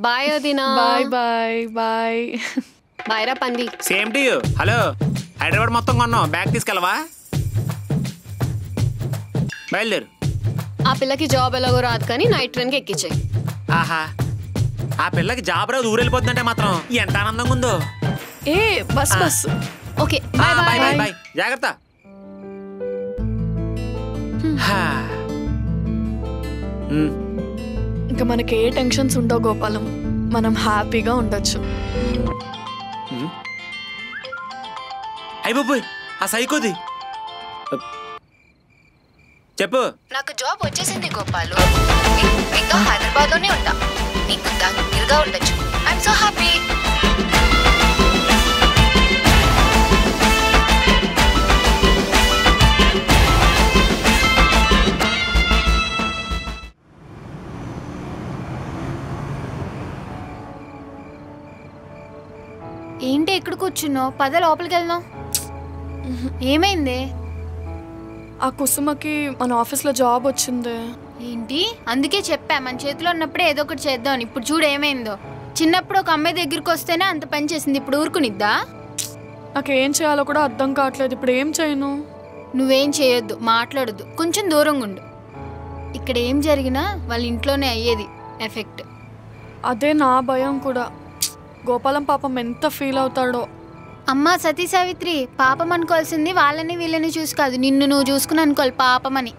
Bye వదినా. Bye bye bye. Bye రా పంది. Same to you. Hello, Hyderabad మొత్తం కొన్నాం, బ్యాగ్ తీసుకెళ్ళవా? బయలుదేరు. ఆ పిల్లకి జాబ్ ఎలాగో రాదు కానీ నైట్ ట్రైన్కి ఎక్కించాయి. ఆహా, ఆ పిల్లకి జాబ్ రాదు ఊరెళ్ళిపోతుందంటే మాత్రం ఎంత ఆనందంగా ఉందో. ఏ బస్ బస్. Okay bye bye bye. Bye. జాగ్రత్త. ఇంకా మనకి ఏ టెన్షన్స్ ఉండవు గోపాలం, మనం హ్యాపీగా ఉండొచ్చు. అయిపోయి ఆ సైకోది చెప్పు. నాకు జాబ్ వచ్చేసింది గోపాలు. ఇంకా హైదరాబాద్ లోనే ఉంటా. నీకు దగ్గరగా ఉండొచ్చు. I'm so happy. ఏంటి ఎక్కడ కూర్చున్నావు? పద లోపలికి వెళ్దాం. ఏమైంది? ఆ కుసుమకి మన ఆఫీస్లో జాబ్ వచ్చింది. ఏంటి? అందుకే చెప్పా మన చేతిలో ఉన్నప్పుడే ఏదో ఒకటి చేద్దాం. ఇప్పుడు చూడు ఏమైందో. చిన్నప్పుడు ఒక అమ్మాయి దగ్గరికి వస్తేనే అంత పని చేసింది, ఇప్పుడు ఊరుకునిద్దా? నాకు ఏం చేయాలో కూడా అర్థం కావట్లేదు. ఇప్పుడు ఏం చేయను? నువ్వేం చేయొద్దు, మాట్లాడొద్దు, కొంచెం దూరంగా ఉండు. ఇక్కడ ఏం జరిగినా వాళ్ళ ఇంట్లోనే అయ్యేది ఎఫెక్ట్. అదే నా భయం కూడా. గోపాలం పాపం ఎంత ఫీల్ అవుతాడో. అమ్మా సతీ సావిత్రి, పాపం అనుకోవాల్సింది వాళ్ళని వీళ్ళని చూసి కాదు, నిన్ను నువ్వు చూసుకుని అనుకోవాలి పాపమని.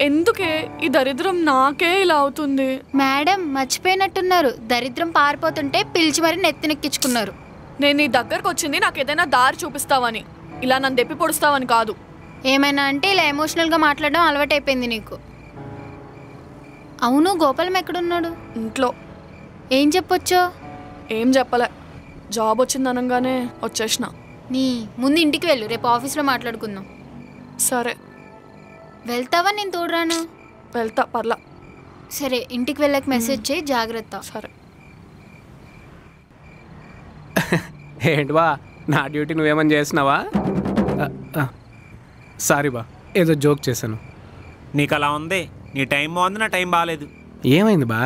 ఎందుకే ఈ దరిద్రం నాకే ఇలా అవుతుంది? మేడం మర్చిపోయినట్టున్నారు, దరిద్రం పారిపోతుంటే పిలిచి మరీ నెత్తినెక్కించుకున్నారు. నేను నీ దగ్గరకు వచ్చింది నాకు ఏదైనా దారి చూపిస్తావని, ఇలా నన్ను దెప్పి పొడుస్తావని కాదు. ఏమైనా అంటే ఇలా ఎమోషనల్గా మాట్లాడడం అలవాటైపోయింది నీకు. అవును, గోపాలం ఎక్కడున్నాడు? ఇంట్లో. ఏం చెప్పొచ్చో? ఏం చెప్పలే, జాబ్ వచ్చింది అనగానే వచ్చేసిన. నీ ముందు ఇంటికి వెళ్ళు, రేపు ఆఫీస్లో మాట్లాడుకుందాం. సరే. వెళ్తావా? నేను తోడురాను. వెళ్తా, పర్లా. సరే, ఇంటికి వెళ్ళాక మెసేజ్ చేయి, జాగ్రత్త. సరే. ఏంటి బా, నా డ్యూటీ నువ్వేమని చేసినావా? సారీ బా, ఏదో జోక్ చేశాను. నీకు అలా ఉంది. నీ టైం బాగుంది, నా టైం బాగాలేదు. ఏమైంది బా?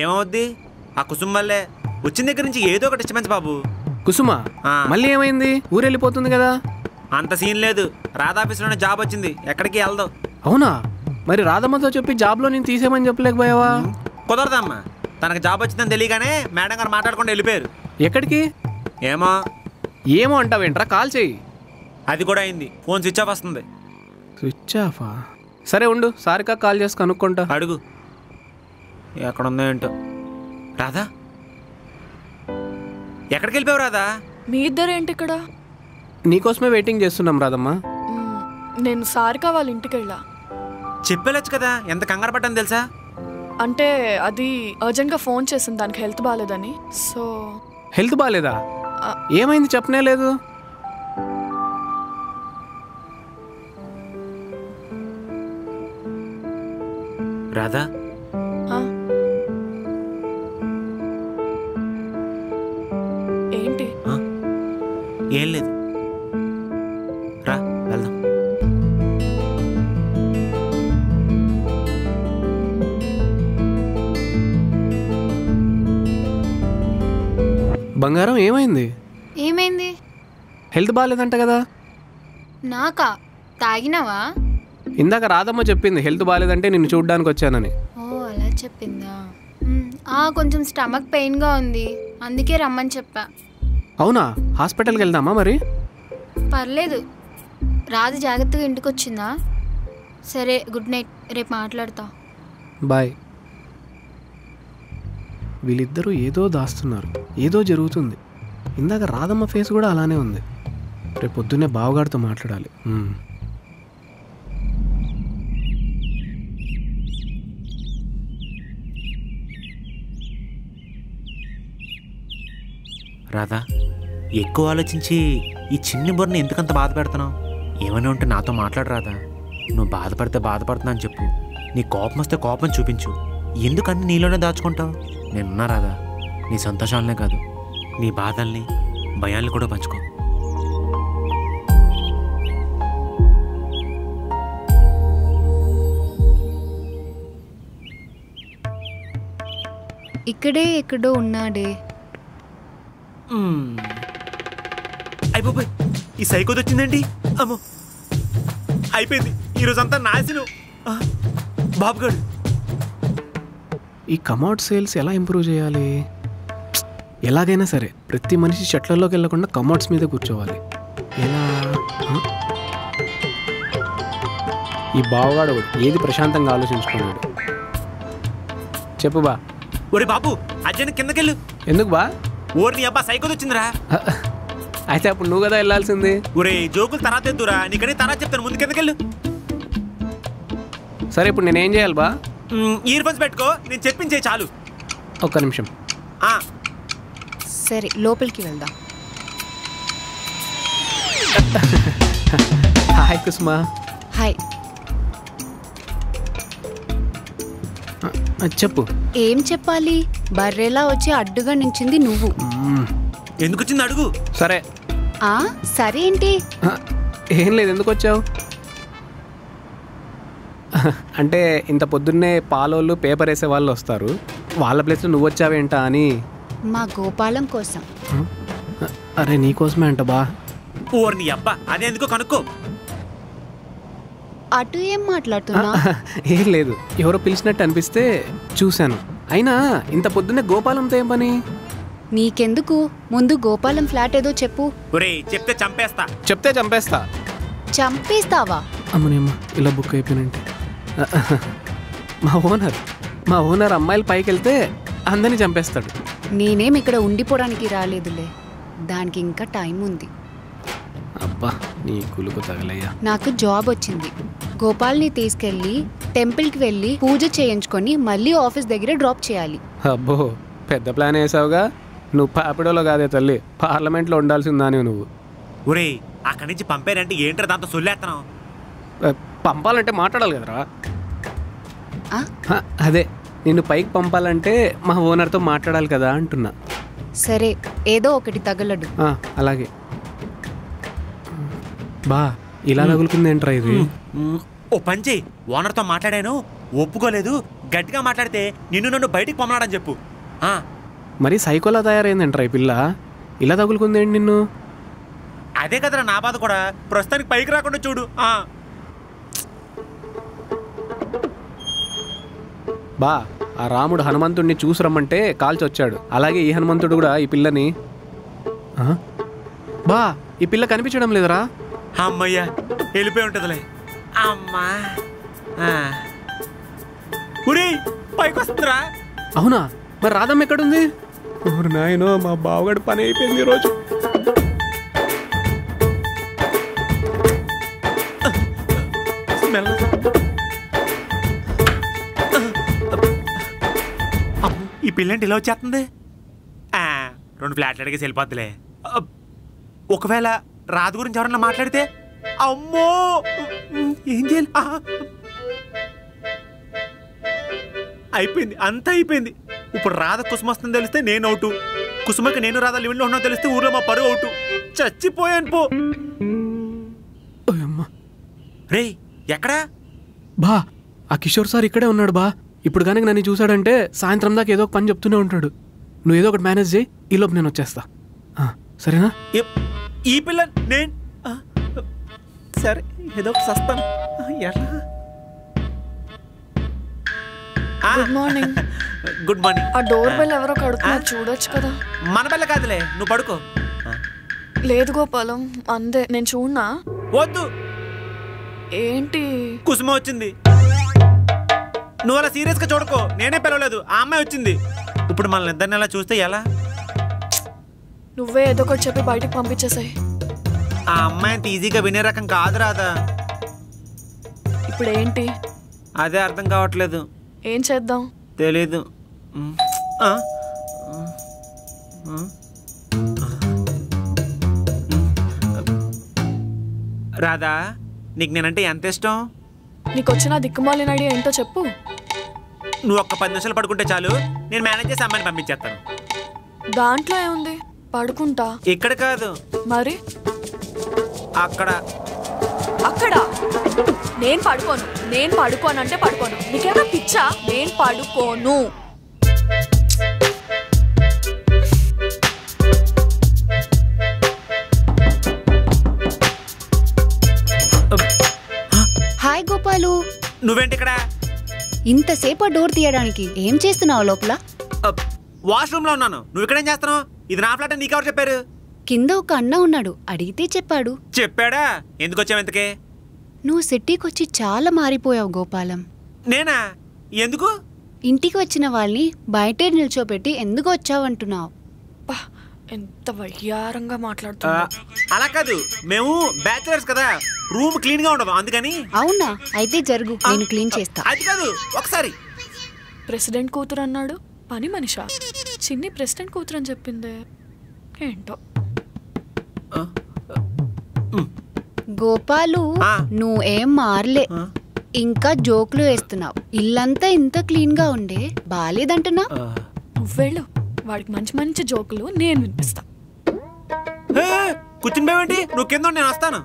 ఏమవుద్ది? ఆ కుసుమ వల్లే. వచ్చిన దగ్గర నుంచి ఏదో ఒకటి డిస్టర్బెన్స్ బాబు. కుసుమ మళ్ళీ ఏమైంది? ఊరెళ్ళిపోతుంది కదా. అంత సీన్ లేదు, రాధాఫీస్లోనే జాబ్ వచ్చింది, ఎక్కడికి వెళ్దాం. అవునా? మరి రాధమ్మతో చెప్పి జాబ్లో నేను తీసేయమని చెప్పలేకపోయావా? కుదరదమ్మా, తనకు జాబ్ వచ్చిందని తెలియగానే మేడం గారు మాట్లాడుకుంటూ వెళ్ళిపోయారు. ఎక్కడికి? ఏమో. ఏమో అంటావేంట్రా? కాల్ చెయ్యి. అది కూడా అయింది, ఫోన్ స్విచ్ ఆఫ్ వస్తుంది. స్విచ్ ఆఫా? సరే ఉండు, సారికా కాల్ చేసి కనుక్కుంటా. అడుగు ఎక్కడుందో ఏంటో. రాధా, ఎక్కడికి వెళ్ళిపోయావు రాధా? మీ ఇద్దరు ఏంటి ఇక్కడ? నీకోసమే వెయిటింగ్ చేస్తున్నాం రాధమ్మా. నేను సారికా వాళ్ళ ఇంటికి వెళ్ళా. చెప్పేలొచ్చు కదా, ఎంత కంగారు పడ్డాను తెలుసా? అంటే అది అర్జెంట్గా ఫోన్ చేసింది, దానికి హెల్త్ బాగాలేదని. సో. హెల్త్ బాగాలేదా? ఏమైంది చెప్పనే లేదు. రాధా, ఏంటి? ఏం లేదు, రా వెళ్దాం. బంగారం ఏమైంది? ఏమైంది? హెల్త్ బాగాలేదంట కదా. నాకా? తాగినావా? ఇందాక రాధమ్మ చెప్పింది హెల్త్ బాగాలేదంటే నిన్ను చూడ్డానికి వచ్చానని. ఓ అలా చెప్పిందా? కొంచెం స్టమక్ పెయిన్గా ఉంది, అందుకే రమ్మని చెప్పా. అవునా? హాస్పిటల్కి వెళ్దామా మరి? పర్లేదు. రాదు జాగ్రత్తగా ఇంటికి వచ్చిందా? సరే, గుడ్ నైట్, రేపు మాట్లాడతా. బాయ్. వీళ్ళిద్దరూ ఏదో దాస్తున్నారు, ఏదో జరుగుతుంది. ఇందాక రాధమ్మ ఫేస్ కూడా అలానే ఉంది. రేపు పొద్దున్నే బావగారితో మాట్లాడాలి. రాధా, ఎక్కువ ఆలోచించి ఈ చిన్ని బుర్రని ఎందుకంత బాధ పెడుతున్నావు? ఏమైనా ఉంటే నాతో మాట్లాడు రాధా. నువ్వు బాధపడితే బాధపడుతున్నా అని చెప్పు, నీ కోపం వస్తే కోపం చూపించు. ఎందుకని నీలోనే దాచుకుంటావు? నేనున్నా రాధా, నీ సంతోషాలనే కాదు, నీ బాధల్ని భయాల్ని కూడా పంచుకో. ఇక్కడే ఎక్కడో ఉన్నాడే. అయిపోయి ఈ సైకోది వచ్చిందండి. అమ్మో అయిపోయింది, ఈరోజంతా నాశనం. బాబుగాడు ఈ కమౌట్ సేల్స్ ఎలా ఇంప్రూవ్ చేయాలి? ఎలాగైనా సరే ప్రతి మనిషి షట్లలోకి వెళ్ళకుండా కమౌట్స్ మీద కూర్చోవాలి. ఎలా? ఈ బావగాడు ఏది ప్రశాంతంగా ఆలోచించుకున్నాడు. చెప్పు బా. ఒరే బాబు అర్జెంట్ కిందకెళ్ళు. ఎందుకు బా? ఓరి నీ అబ్బా సైకోది వచ్చిందిరా. అయితే అప్పుడు నువ్వు కదా వెళ్ళాల్సింది. ఒరే జోకులు తర్వాత ఎద్దురా, నీకనే తర్వాత చెప్తాను, ముందు కిందకెళ్ళు. సరే ఇప్పుడు నేనేం చేయాలి బా? ఇయర్ ఫోన్స్ పెట్టుకో, నేను చెప్పించే చాలు. ఒక్క నిమిషం. సరే లోపలికి వెళ్దాం. హాయ్ కుసుమా. హాయ్. చెప్పు. ఏం చెప్పాలి? బర్రెలా వచ్చి అడ్డుగా నించింది నువ్వు. ఎందుకు వచ్చింది అడుగు. సరే. సరే ఏంటి? ఏం లేదు, ఎందుకు వచ్చావు? అంటే ఇంత పొద్దున్నే పాలోళ్ళు పేపర్ వేసే వాళ్ళు వస్తారు, వాళ్ళ ప్లేస్లో నువ్వు వచ్చావేంటా అని. మా గోపాలం కోసం. అరే నీకోసమే అంట బా. ఓర్ నీ అబ్బా అదే ఎందుకో కనుక్కో. అటు ఏం మాట్లాడుతున్నా? ఏం లేదు, ఎవరో పిలిచినట్టు అనిపిస్తే చూశాను. అయినా ఇంత పొద్దున్నే గోపాలంతో ఏం పని? నీకెందుకు, ముందు గోపాలం ఫ్లాట్ ఏదో చెప్పు. ఒరే చెప్తే చంపేస్తా. చెప్తే చంపేస్తా. చంపేస్తావా? అమ్మనేమ్మ ఇలా బుక్ అయిపోయినంటే. మా ఓనర్ అమ్మాయిలు పైకి వెళ్తే అందరినీ చంపేస్తాడు. నేనేం ఇక్కడ ఉండిపోవడానికి రాలేదులే, దానికి ఇంకా టైం ఉంది. అబ్బా నీ కులుకు తగలయ్యా. నాకు జాబ్ వచ్చింది. గోపాల్ని తీసుకెళ్ళి టెంపుల్కి వెళ్ళి పూజ చేయించుకొని మళ్ళీ ఆఫీస్ దగ్గర డ్రాప్ చేయాలి. అబ్బో పెద్ద ప్లాన్ వేసావుగా. నువ్వు పాపిడోలో కాదే తల్లి, పార్లమెంట్లో ఉండాల్సిందాని నువ్వు. ఒరే అక్కడి నుంచి పంపారంటే ఏంటో దాంతో సొల్లేస్తున్నావు. పంపాలంటే మాట్లాడాలి కదరా. అదే నిన్ను పైకి పంపాలంటే మా ఓనర్తో మాట్లాడాలి కదా అంటున్నా. సరే ఏదో ఒకటి తగలడు. అలాగే బా. ఇలా తగులుకుంది ఏంట్రా ఇది? ఓ పని చెయ్యి, ఓనర్తో మాట్లాడాను, ఒప్పుకోలేదు, గట్టిగా మాట్లాడితే నిన్ను నన్ను బయటికి పంపనాడని చెప్పు. మరి సైకోలా తయారైందంట్రా ఈ పిల్ల, ఇలా తగులుకుంది ఏంటి నిన్ను? అదే కదరా నా బాధ కూడా, ప్రస్తుతానికి పైకి రాకుండా చూడు. బా ఆ రాముడు హనుమంతుడిని చూసి రమ్మంటే కాల్చి వచ్చాడు, అలాగే ఈ హనుమంతుడు కూడా ఈ పిల్లని. బా ఈ పిల్ల కనిపించడం లేదురా. అమ్మయ్యా వెళ్ళిపోయి ఉంటుందిలే. అమ్మా ఉరి పైకి వస్తుందిరా. అవునా? మరి రాధమ్మ ఎక్కడుంది? ఊరు నాయనో, మా బావగాడి పని అయిపోయింది ఈరోజు. ఈ పిల్లంటి ఇలా వచ్చేస్తుంది. 2 ఫ్లాట్లు అడిగేసి వెళ్ళిపోద్దులే. ఒకవేళ రాధ గురించి ఎవరన్నా మాట్లాడితే అమ్మో ఏం చేయాలి? అయిపోయింది, అంతా అయిపోయింది. ఇప్పుడు రాధ కుసుమ వస్తుందని తెలిస్తే నేను అవుటు, కుసుమకి నేను రాధ లిమిట్లో ఉన్నా తెలిస్తే ఊర్లో మా పరువు అవుటు. చచ్చిపోయాను పో. రే ఎక్కడా? బా ఆ కిషోర్ సార్ ఇక్కడే ఉన్నాడు బా. ఇప్పుడు కానీ నన్ను చూసాడంటే సాయంత్రం దాకా ఏదో ఒక పని చెప్తూనే ఉంటాడు. నువ్వు ఏదో ఒకటి మేనేజ్ చేయి, ఈలోపు నేను వచ్చేస్తా. సరేనా? ఈ పిల్ల నేను సరే ఏదో ఒకటి వస్తాను. Good morning. Good morning. ఆ డోర్ బెల్ ఎవరో కడుతున్నారు, చూడొచ్చు కదా. మన బెల్ల కాదులే, నువ్వు పడుకో. లేదు గోపాలం, అందే, నేను చూడనా? వద్దు. ఏంటి? కుసుమ వచ్చింది. నువ్వు అలా సీరియస్గా చూడకో, నేనే పిలవలేదు, ఆ అమ్మాయి వచ్చింది. ఇప్పుడు మనల్ని ఇద్దరిని అలా చూస్తే ఎలా? నువ్వే ఏదో ఒకటి చెప్పి బయటకు పంపించేసాయి. ఆ అమ్మాయి అంత ఈజీగా వినే రకం కాదు రాదా. ఇప్పుడు ఏంటి? అదే అర్థం కావట్లేదు. ఏం చేద్దాం? తెలీదు. రాధా నీకు నేనంటే ఎంత ఇష్టం? నీకు వచ్చిన దిక్కుమాలిన ఐడియా ఏంటో చెప్పు. నువ్వు ఒక్క 10 నిమిషాలు పడుకుంటే చాలు, నేను మేనేజ్ చేసి అమ్మాయిని పంపించేస్తాను. దాంట్లో ఏముంది, పడుకుంటా. ఇక్కడ కాదు మరి అక్కడ. అక్కడ నేను పడుకోను. నేను పడుకోనంటే పడుకోను. నీకేమైనా పిచ్చా? నేను పడుకోను. గోపాలు? నువ్వేంటి ఇక్కడ? ఇంతసేపు ఆ డోర్ తీయడానికి ఏం చేస్తున్నావు లోపల? వాష్రూమ్ లో ఉన్నాను. నువ్వు ఇక్కడేం చేస్తున్నావు? ఇది నా ఫ్లాట్ అని నీకెవరు చెప్పారు? కింద ఒక అన్న ఉన్నాడు, అడిగితే చెప్పాడు. చెప్పాడా? ఎందుకు వచ్చావు ఇంతకే? నువ్వు సిటీకొచ్చి చాలా మారిపోయావు గోపాలం. నేనా? ఎందుకు? ఇంటికి వచ్చిన వాళ్ళని బయటే నిల్చోపెట్టి ఎందుకు వచ్చావంటున్నావు? పా, ఎంత వయ్యారంగా మాట్లాడుతున్నా. అలా కాదు, మేము బ్యాచిలర్స్ కదా, రూమ్ క్లీన్ గా ఉండదు అందుకని. అవునా? అయితే జరుగు, నేను క్లీన్ చేస్తా. అది కాదు, ఒకసారి. ప్రెసిడెంట్ కూతురు అన్నాడు, పని మనిషా? చిన్ని ప్రెసిడెంట్ కూతురు అని చెప్పిందే ఏంటో. గోపాలు, నువ్వేం మారలే, ఇంకా జోకులు వేస్తున్నావు. ఇల్లంతా ఇంత క్లీన్ గా ఉండే బాలేదంటున్నా. నువ్వేళ్ళు, వాడికి మంచి మంచి జోకులు నేను వినిపిస్తా. కూర్చుని పోయేంటి? నువ్వు కింద నేను వస్తాను.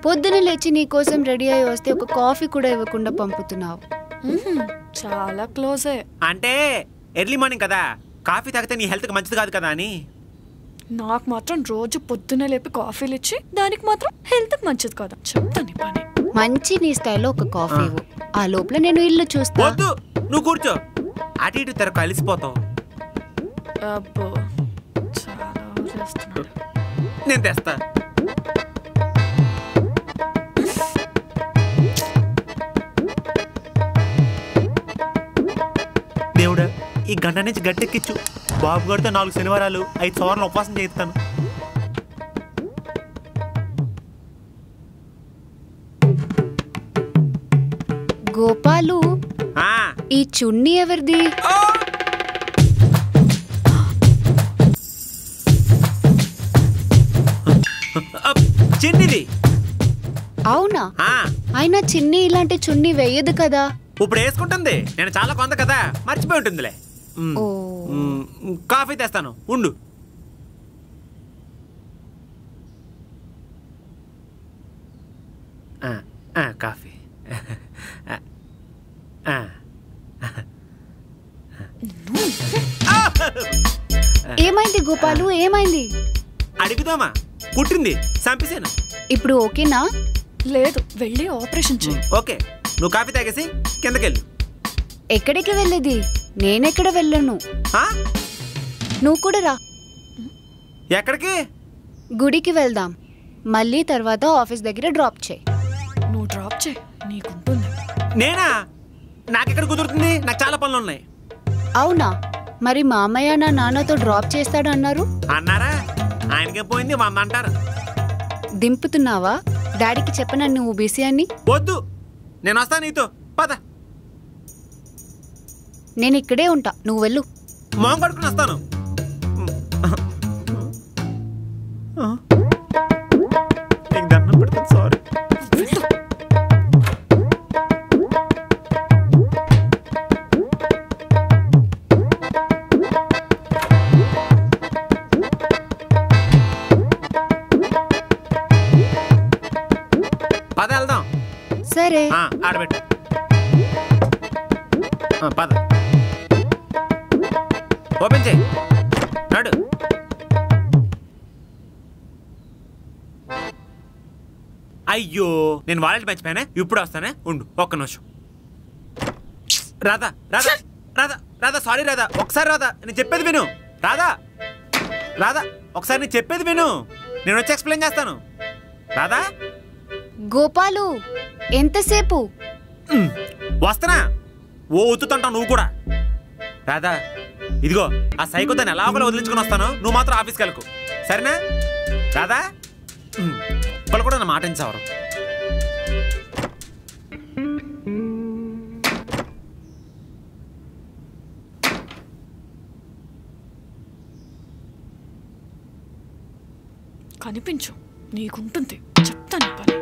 పొద్దున లేచి నీ కోసం రెడీ అయ్యి వస్తే ఒక కాఫీ కూడా ఇవ్వకుండా పంపుతున్నావు. చాలా క్లోజే. అంటే ఎర్లీ మార్నింగ్ కదా, కాఫీ తాగితే నీ హెల్త్ కి మంచిది కాదు కదా అని. నాకు మాత్రం రోజు పొద్దున్న లేపి కాఫీలు ఇచ్చి దానికి మాత్రం హెల్త్ మంచిది కదా చెప్తా నీ పని. మంచి నీ స్టైల్లో ఒక కాఫీ ఇవ్వు, ఆ లోపల నేను ఇల్లు చూస్తా. వద్దు, నువ్వు కూర్చో. అటు ఇటు తెర కలిసిపోతావు. అబ్బో, చాలా చేస్తున్నాడు. నేను తెస్తా. దేవుడా, ఈ గంట నుంచి గట్టెక్కిచ్చు. బాబు గారితో 4 శనివారాలు 5 సోమవారాలు ఉపవాసం చేస్తాను. గోపాలు, ఈ చున్నీ ఎవరిది? చిన్నిది. అవునా? అయినా చిన్ని ఇలాంటి చున్నీ వేయదు కదా. ఇప్పుడు వేసుకుంటుంది, నేను చాలా కొంత కదా, మర్చిపోయి ఉంటుందిలే. కాఫీ తెస్తాను, ఉండు. కాఫీ. ఏమైంది గోపాలు, ఏమైంది? అడుగుదామా? పుట్టింది, చంపేసాను. ఇప్పుడు ఓకేనా? లేదు, వెళ్ళి ఆపరేషన్ చేయి. ఓకే, నువ్వు కాఫీ తాగేసి కిందకెళ్ళు. ఎక్కడికి వెళ్ళేది? నేనెక్కడ వెళ్ళను. నువ్వు కూడా రా. ఎక్కడికి? గుడికి వెళ్దాం, మళ్ళీ తర్వాత ఆఫీస్ దగ్గర డ్రాప్ చేయి. నువ్వు డ్రాప్ చేయి, నీకుంటుంది. నేనా? నాకెక్కడ కుదురుతుంది, నాకు చాలా పనులు ఉన్నాయి. అవునా? మరి మామయ్య నా నాన్నతో డ్రాప్ చేస్తాడు అన్నారు. అన్నారా? ఆయనకే పోయింది 100 అంటారు. దింపుతున్నావా? డాడీకి చెప్పనా నువ్వు బిజీ అని? వద్దు, నేను వస్తాను నీతో, పద. నేను ఇక్కడే ఉంటా, నువ్వు వెళ్ళు. మొహం కడుకుని వస్తాను. నీకు దండం పెడతాను, సారీ. పద వెళ్దాం. సరే. ఆడబెట్టు. పద, ఓపెన్ చేయి, నడు. అయ్యో, నేను వాలెట్ మర్చిపోయానే, ఇప్పుడు వస్తానే, ఉండు ఒక్క నిమిషం. రాధా, రాధా, రాధా, రాధా, సారీ రాధా, ఒకసారి రాధా, నేను చెప్పేది విను. రాధా, రాధా, ఒకసారి నేను చెప్పేది విను, నేను వచ్చి ఎక్స్ప్లెయిన్ చేస్తాను. రాధా. గోపాలు, ఎంతసేపు? వస్తానా? ఓ ఉత్తుతుంటావు నువ్వు కూడా. రాధా, ఇదిగో ఆ సైకో దాన్ని ఎలా ఒకలా వదిలించుకుని వస్తాను, నువ్వు మాత్రం ఆఫీస్కి వెళ్ళకు, సరేనా? రాధా, వాళ్ళు కూడా నా మాట ఎంచవరు. కనిపించు, నీకుంటుంది, చెప్తాను పని.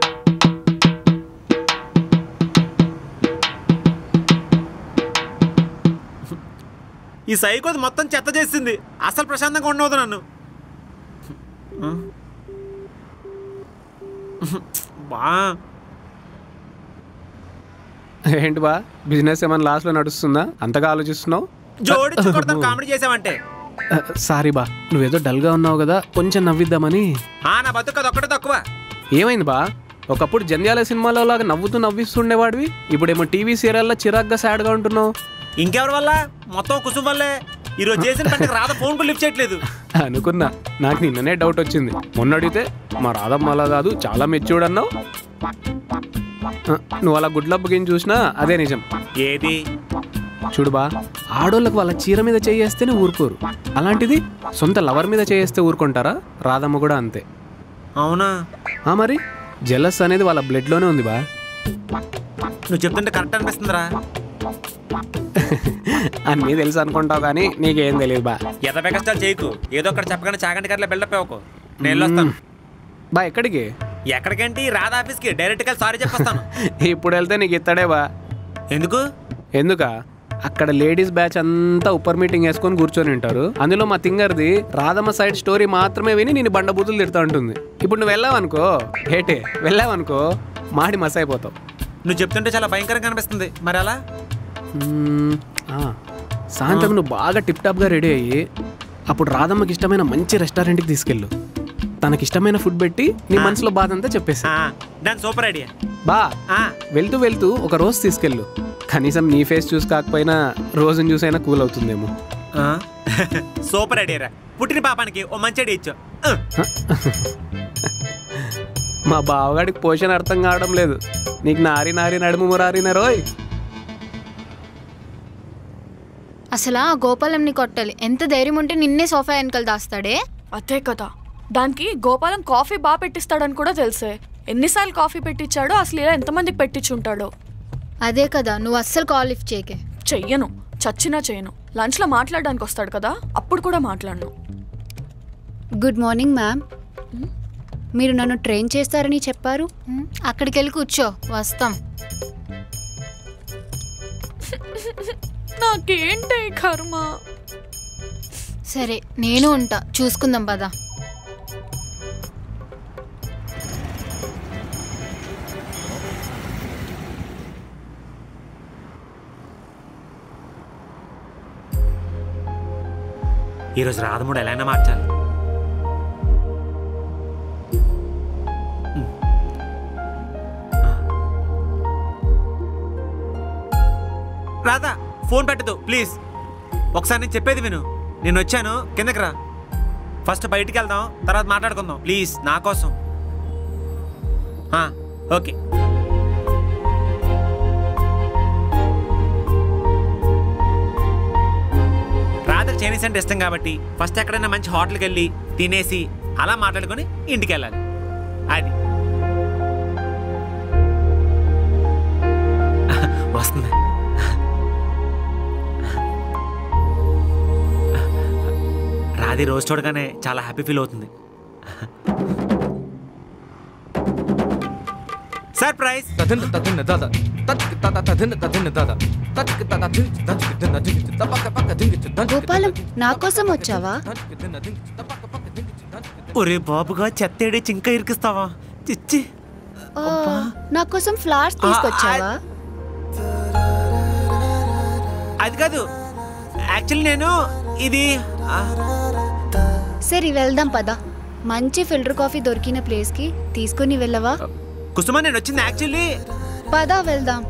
ఈ సైకోది మొత్తం చెత్త చేసింది, అసలు ప్రశాంతంగా ఉండవద్దు నన్ను. బా ఏంటి బా, బిజినెస్ ఏమైనా లాస్ట్లో నడుస్తుందా? అంతగా ఆలోచిస్తున్నావు? జోడించి కొడతాను కామెడీ చేసావంటే. సారీ బా, నువ్వేదో డల్గా ఉన్నావు కదా, కొంచెం నవ్విద్దామని. నా బతుకు అది ఒక్కటే తక్కువ. ఏమైంది బా? ఒకప్పుడు జంధ్యాల సినిమాలో లాగా నవ్వుతూ నవ్విస్తుండేవాడివి, ఇప్పుడేమో టీవీ సీరియల్లో చిరాగ్గా సాడ్గా ఉంటున్నావు. ఇంకెవరి వల్ల? మొత్తం కుసుమ వల్లే. ఈరోజు చేసిన పంటకు రాధ ఫోన్ కూడా లిఫ్ట్ చేయట్లేదు. అనుకున్నా, నాకు నిన్ననే డౌట్ వచ్చింది. మొన్న అడిగితే మా రాధమ్మ అలా కాదు, చాలా మెచ్యూర్డ్ అన్నావు. నువ్వు అలా గుడ్లబ్బకి చూసినా అదే నిజం. ఏది? చూడుబా, ఆడోళ్ళకు వాళ్ళ చీర మీద చేయేస్తేనే ఊరుకోరు, అలాంటిది సొంత లవర్ మీద చేయేస్తే ఊరుకుంటారా? రాధమ్మ కూడా అంతే. అవునా? మరి జెలస్ అనేది వాళ్ళ బ్లడ్లోనే ఉంది బా. నువ్వు చెప్తుంటే కరెక్ట్ అనిపిస్తుందిరా. అన్నీ తెలుసు అనుకుంటావు కానీ నీకేం తెలియదు బా. ఎదపే కష్టాలు చేయకు, ఏదో ఒకటి చెప్పగానే చాగంటి గారిలో బిల్డప్ ఇవ్వకు. నేను వస్తాను. బా ఎక్కడికి? ఎక్కడికేంటి? రాధ ఆఫీస్కి డైరెక్ట్గా సారీ చెప్పేస్తాను. ఇప్పుడు వెళ్తే నీకు ఇస్తాడే బా. ఎందుకు? ఎందుకా? అక్కడ లేడీస్ బ్యాచ్ అంతా ఉప్పర్ మీటింగ్ వేసుకొని కూర్చొని ఉంటారు. అందులో మా తింగర్ది రాధమ్మ సైడ్ స్టోరీ మాత్రమే విని నేను బండబూతులు తిడతా ఉంటుంది. ఇప్పుడు నువ్వు వెళ్ళావనుకో, వెళ్ళావనుకో మాడి మస్ అయిపోతావు. నువ్వు చెప్తుంటే చాలా భయంకరంగా అనిపిస్తుంది. మరి అలా సాయంత్రం నువ్వు బాగా టిప్ టాప్గా రెడీ అయ్యి అప్పుడు రాధమ్మకి ఇష్టమైన మంచి రెస్టారెంట్కి తీసుకెళ్ళు. తనకిష్టమైన ఫుడ్ పెట్టి నీ మనసులో బాధ అంతా చెప్పేసి. దాని సూపర్ ఐడియా బా. వెళ్తూ వెళ్తూ ఒక రోజు తీసుకెళ్ళు. కనీసం నీ ఫేస్ చూసి కాకపోయినా రోజుని చూసైనా కూల్ అవుతుందేమో. సూపర్ ఐడియా రా. పుట్టిన పాపానికి ఓ మంచి ఐడియా ఇచ్చా. మా బావగాడికి పోషణ అర్థం కావడం లేదు. నీకు నారి నారి నడుము మురారిన రోయ్. అసలు ఆ గోపాలంని కొట్టాలి. ఎంత ధైర్యం ఉంటే నిన్నే సోఫా వెనకాల దాస్తాడే. అదే కదా, దానికి గోపాలం కాఫీ బాగా పెట్టిస్తాడని కూడా తెలుసే. ఎన్నిసార్లు కాఫీ పెట్టించాడో, అసలు ఇలా ఎంతమందికి పెట్టించుంటాడో. అదే కదా, నువ్వు అస్సలు కాల్ లిఫ్ట్ చేయకే. చెయ్యను, చచ్చినా చేయను. లంచ్లో మాట్లాడడానికి వస్తాడు కదా, అప్పుడు కూడా మాట్లాడను. Good morning ma'am. మీరు నన్ను ట్రైన్ చేస్తారని చెప్పారు. అక్కడికి వెళ్ళి కూర్చో, వస్తాం. నాకేంటే కర్మ. సరే నేను ఉంటా, చూసుకుందాం పదా. ఈరోజు రాధముడు ఎలా అయినా మార్చాలి. రాధా ఫోన్ పెట్టదు ప్లీజ్. ఒకసారి నేను చెప్పేది విను. నేను వచ్చాను, కిందకి రా. ఫస్ట్ బయటికి వెళ్దాం, తర్వాత మాట్లాడుకుందాం ప్లీజ్, నా కోసం. ఓకే. రాధకు చైనీస్ అంటే ఇష్టం కాబట్టి ఫస్ట్ ఎక్కడైనా మంచి హోటల్కి వెళ్ళి తినేసి అలా మాట్లాడుకొని ఇంటికి వెళ్ళాలి. అది వస్తుంది. రాధి రోజు చూడగానే చాలా హ్యాపీ ఫీల్ అవుతుంది. సర్ప్రైజ్. గోపాలం, నా కోసం వచ్చావా? ఒరే బాబుగా చెత్తేడి చింక ఇరికిస్తావా? చిచ్చి. నా కోసం ఫ్లవర్స్ తీసుకొచ్చావా? అది కాదు, యాక్చువల్లీ నేను ఇది. సరే వెళ్దాం పద. మంచి ఫిల్టర్ కాఫీ దొరికిన ప్లేస్కి తీసుకుని వెళ్ళవా? కుసుమ, నేను వచ్చింది యాక్చువల్లీ. పద వెళ్దాం.